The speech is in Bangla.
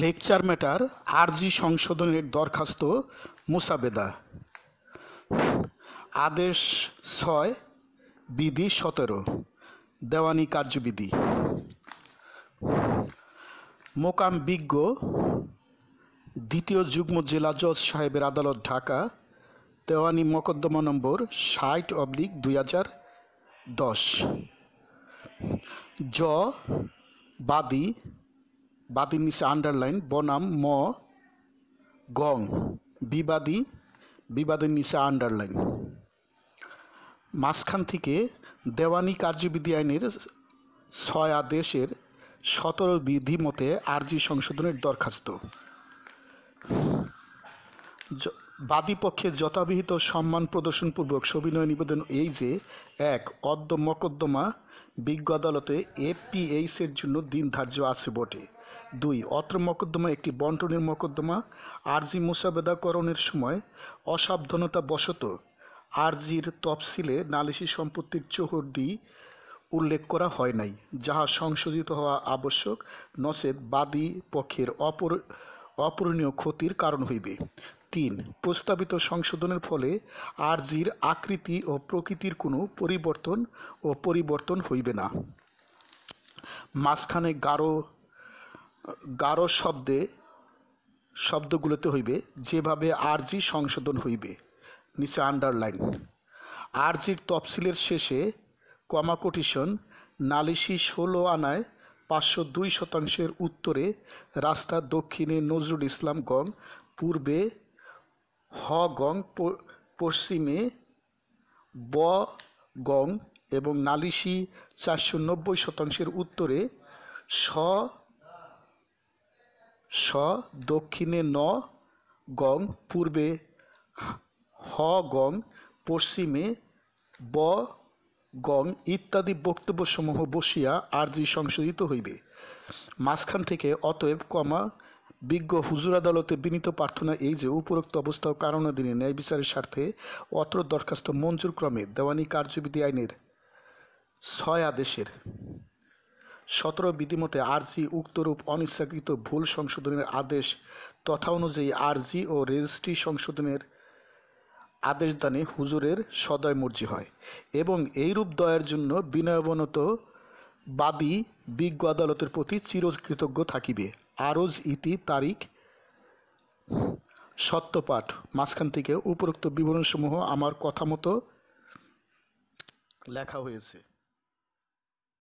লেকচার ম্যাটার আরজি সংশোধনের দরখাস্ত মুসাবেদা আদেশ ৬ বিধি ১৭ দেওয়ানি কার্যবিধি মোকাম বিজ্ঞ দ্বিতীয় যুগ্ম জেলা জজ সাহেবের আদালত ঢাকা দেওয়ানি মোকদ্দমা নম্বর ৬০/২০১০ জ বাদীর নিচে আন্ডারলাইন বনাম ম গং বিবাদের নিচে আন্ডারলাইন মাঝখান থেকে দেওয়ানি কার্যবিধি আইনের ৬ আদেশের ১৭ বিধি মতে আরজি সংশোধনের দরখাস্ত বাদীপক্ষে যথাবিহিত সম্মান প্রদর্শনপূর্বক সবিনয় নিবেদন এই যে ১ অদ্য মকদ্দমা বিজ্ঞ আদালতে এপিএইচের জন্য দিন ধার্য আছে বটে। ২ অত্র মকদ্দমা একটি বন্টনের মকদ্দমা। আরজি মুসাবেদাকরণের সময় অসাবধানতা বশত আরজির তফসিলে নালিশি সম্পত্তির চৌহদ্দি উল্লেখ করা হয় নাই, যাহা সংশোধিত হওয়া আবশ্যক, নচেৎ বাদী পক্ষের অপূরণীয় ক্ষতির কারণ হইবে। ৩ প্রস্তাবিত সংশোধনের ফলে আরজির আকৃতি ও প্রকৃতির কোনো পরিবর্তন হইবে না। মাঝখানে গাঢ় শব্দগুলোতে হইবে যেভাবে আরজি সংশোধন হইবে, নিচে আন্ডারলাইন। আরজির তফসিলের শেষে কমা কোটেশন নালিশি ১৬ আনায় ৫০২% উত্তরে রাস্তা, দক্ষিণে নজরুল ইসলাম গং, পূর্বে হ গং, পশ্চিমে ব গং এবং নালিশি ৪৯০% উত্তরে স, দক্ষিণে ন গং, পূর্বে হ গং, পশ্চিমে ব গং ইত্যাদি বক্তব্যসমূহ বসিয়া আরজি সংশোধিত হইবে। মাঝখান থেকে অতএব কমা বিজ্ঞ হুজুর আদালতে বিনীত প্রার্থনা এই যে উপরোক্ত অবস্থা ও কারণাধীনে ন্যায় বিচারের স্বার্থে অত্র দরখাস্ত মঞ্জুর ক্রমে দেওয়ানি কার্যবিধি আইনের ৬ আদেশের ১৭ বিধিমতে আরজি উক্তরূপ অনিচ্ছাকৃত ভুল সংশোধনের আদেশ তথা অনুযায়ী আরজি ও রেজিস্ট্রি সংশোধনের আদেশদানে হুজুরের সদয় মর্জি হয় এবং এইরূপ দয়ার জন্য বিনয়াবনত বাদী বিজ্ঞ আদালতের প্রতি চিরকৃতজ্ঞ থাকিবে। আরজ ইতি তারিখ সত্যপাঠ। মাঝখান থেকে উপরোক্ত বিবরণসমূহ আমার কথা মতো লেখা হয়েছে।